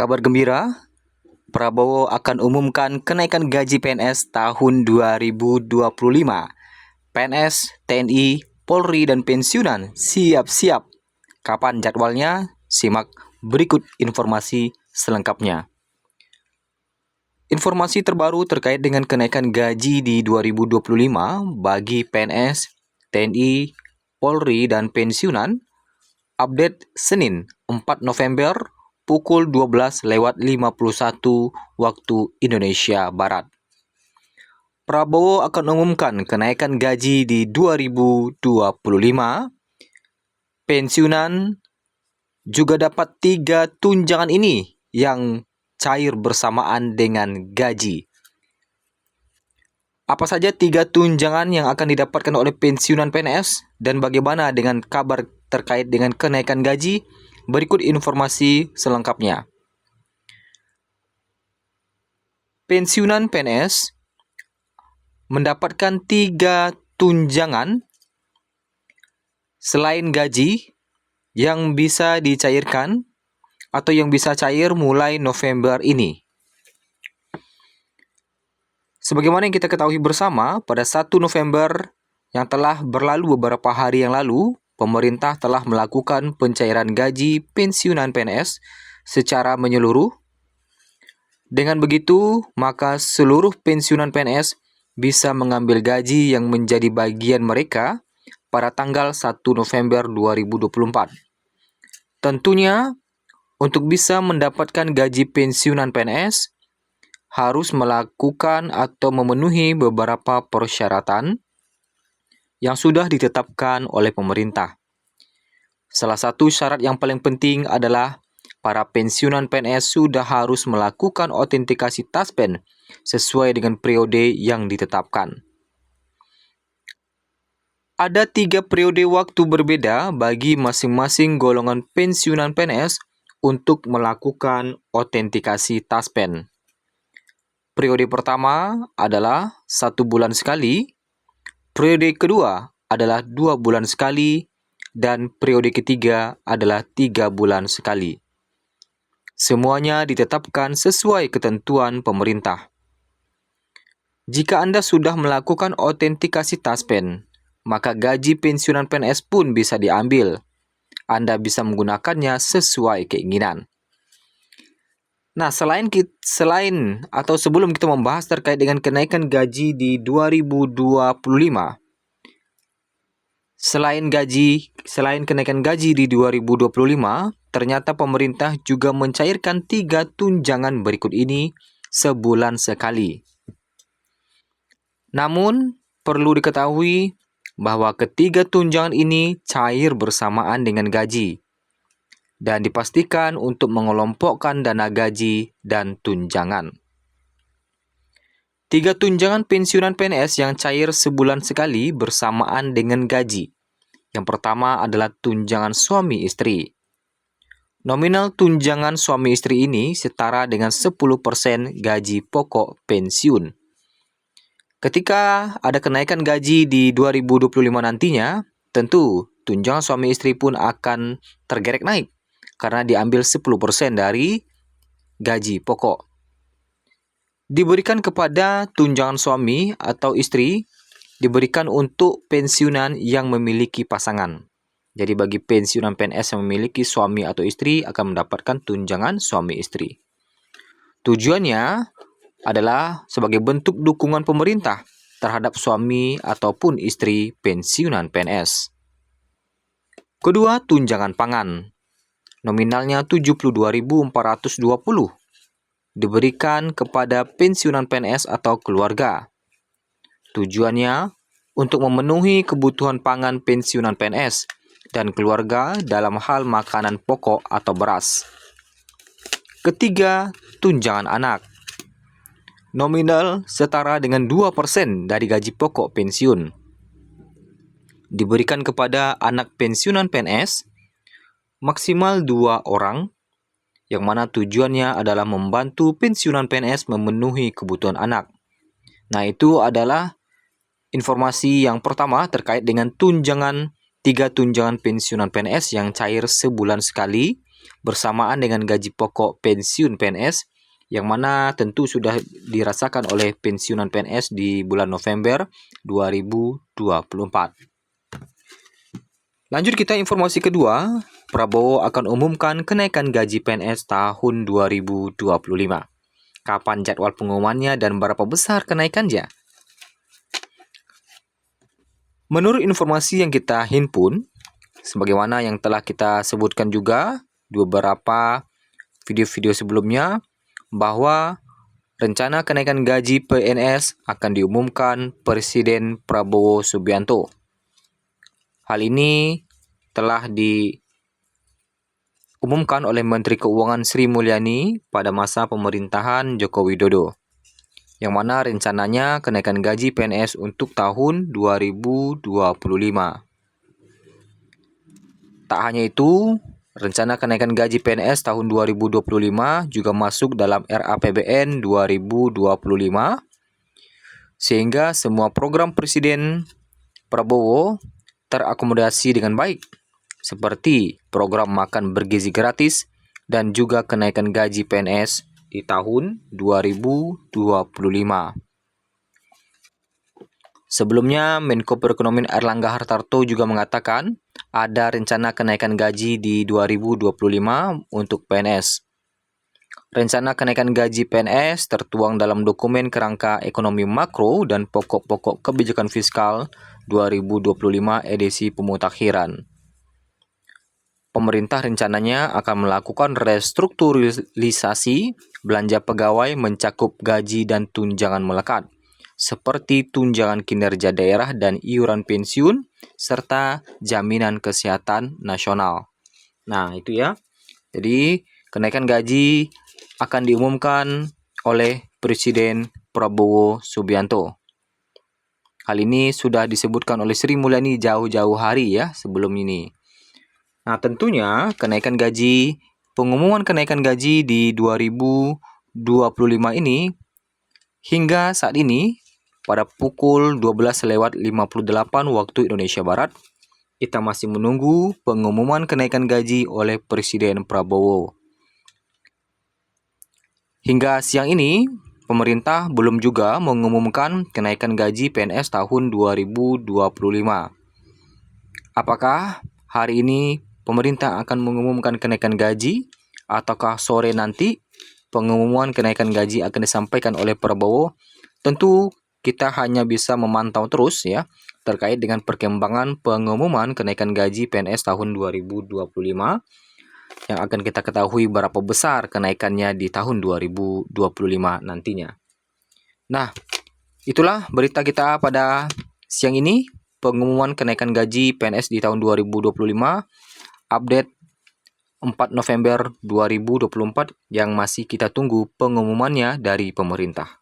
Kabar gembira, Prabowo akan umumkan kenaikan gaji PNS tahun 2025. PNS, TNI, Polri, dan pensiunan siap-siap. Kapan jadwalnya? Simak berikut informasi selengkapnya. Informasi terbaru terkait dengan kenaikan gaji di 2025 bagi PNS, TNI, Polri, dan pensiunan. Update Senin 4 November pukul 12:51 waktu Indonesia Barat. Prabowo akan umumkan kenaikan gaji di 2025. Pensiunan juga dapat 3 tunjangan ini yang cair bersamaan dengan gaji. Apa saja 3 tunjangan yang akan didapatkan oleh pensiunan PNS dan bagaimana dengan kabar terkait dengan kenaikan gaji? Berikut informasi selengkapnya. Pensiunan PNS mendapatkan 3 tunjangan selain gaji yang bisa dicairkan atau yang bisa cair mulai November ini. Sebagaimana yang kita ketahui bersama, pada 1 November yang telah berlalu beberapa hari yang lalu, pemerintah telah melakukan pencairan gaji pensiunan PNS secara menyeluruh. Dengan begitu, maka seluruh pensiunan PNS bisa mengambil gaji yang menjadi bagian mereka pada tanggal 1 November 2024. Tentunya, untuk bisa mendapatkan gaji pensiunan PNS, harus melakukan atau memenuhi beberapa persyaratan yang sudah ditetapkan oleh pemerintah. Salah satu syarat yang paling penting adalah para pensiunan PNS sudah harus melakukan autentikasi TASPEN sesuai dengan periode yang ditetapkan. Ada 3 periode waktu berbeda bagi masing-masing golongan pensiunan PNS untuk melakukan autentikasi TASPEN. Periode pertama adalah 1 bulan sekali, periode kedua adalah 2 bulan sekali, dan periode ketiga adalah 3 bulan sekali. Semuanya ditetapkan sesuai ketentuan pemerintah. Jika Anda sudah melakukan autentikasi TASPEN, maka gaji pensiunan PNS pun bisa diambil. Anda bisa menggunakannya sesuai keinginan. Nah, sebelum kita membahas terkait dengan kenaikan gaji di 2025, selain kenaikan gaji di 2025, ternyata pemerintah juga mencairkan 3 tunjangan berikut ini sebulan sekali. Namun, perlu diketahui bahwa ketiga tunjangan ini cair bersamaan dengan gaji dan dipastikan untuk mengelompokkan dana gaji dan tunjangan. 3 tunjangan pensiunan PNS yang cair sebulan sekali bersamaan dengan gaji. Yang pertama adalah tunjangan suami istri. Nominal tunjangan suami istri ini setara dengan 10% gaji pokok pensiun. Ketika ada kenaikan gaji di 2025 nantinya, tentu tunjangan suami istri pun akan tergerek naik karena diambil 10% dari gaji pokok. Diberikan kepada tunjangan suami atau istri, diberikan untuk pensiunan yang memiliki pasangan. Jadi bagi pensiunan PNS yang memiliki suami atau istri akan mendapatkan tunjangan suami istri. Tujuannya adalah sebagai bentuk dukungan pemerintah terhadap suami ataupun istri pensiunan PNS. Kedua, tunjangan pangan. Nominalnya 72.420 diberikan kepada pensiunan PNS atau keluarga. Tujuannya untuk memenuhi kebutuhan pangan pensiunan PNS dan keluarga dalam hal makanan pokok atau beras. Ketiga, tunjangan anak. Nominal setara dengan 2% dari gaji pokok pensiun. Diberikan kepada anak pensiunan PNS maksimal 2 orang, yang mana tujuannya adalah membantu pensiunan PNS memenuhi kebutuhan anak. Nah, itu adalah informasi yang pertama terkait dengan 3 tunjangan pensiunan PNS yang cair sebulan sekali bersamaan dengan gaji pokok pensiun PNS, yang mana tentu sudah dirasakan oleh pensiunan PNS di bulan November 2024. Lanjut kita informasi kedua, Prabowo akan umumkan kenaikan gaji PNS tahun 2025. Kapan jadwal pengumumannya dan berapa besar kenaikannya? Menurut informasi yang kita himpun, sebagaimana yang telah kita sebutkan juga di beberapa video-video sebelumnya, bahwa rencana kenaikan gaji PNS akan diumumkan Presiden Prabowo Subianto. Hal ini telah diumumkan oleh Menteri Keuangan Sri Mulyani pada masa pemerintahan Joko Widodo, yang mana rencananya kenaikan gaji PNS untuk tahun 2025. Tak hanya itu, rencana kenaikan gaji PNS tahun 2025 juga masuk dalam RAPBN 2025, sehingga semua program Presiden Prabowo terakomodasi dengan baik, seperti program makan bergizi gratis dan juga kenaikan gaji PNS di tahun 2025. Sebelumnya, Menko Perekonomian Airlangga Hartarto juga mengatakan ada rencana kenaikan gaji di 2025 untuk PNS. Rencana kenaikan gaji PNS tertuang dalam dokumen kerangka ekonomi makro dan pokok-pokok kebijakan fiskal 2025 edisi pemutakhiran. Pemerintah rencananya akan melakukan restrukturisasi belanja pegawai mencakup gaji dan tunjangan melekat, seperti tunjangan kinerja daerah dan iuran pensiun, serta jaminan kesehatan nasional. Nah, itu ya. Jadi, kenaikan gaji akan diumumkan oleh Presiden Prabowo Subianto. Hal ini sudah disebutkan oleh Sri Mulyani jauh-jauh hari ya sebelum ini. Nah, tentunya pengumuman kenaikan gaji di 2025 ini hingga saat ini pada pukul 12:58 waktu Indonesia Barat, kita masih menunggu pengumuman kenaikan gaji oleh Presiden Prabowo. Hingga siang ini, pemerintah belum juga mengumumkan kenaikan gaji PNS tahun 2025. Apakah hari ini pemerintah akan mengumumkan kenaikan gaji, ataukah sore nanti pengumuman kenaikan gaji akan disampaikan oleh Prabowo? Tentu kita hanya bisa memantau terus ya terkait dengan perkembangan pengumuman kenaikan gaji PNS tahun 2025 yang akan kita ketahui berapa besar kenaikannya di tahun 2025 nantinya. Nah, itulah berita kita pada siang ini, pengumuman kenaikan gaji PNS di tahun 2025, update 4 November 2024 yang masih kita tunggu pengumumannya dari pemerintah.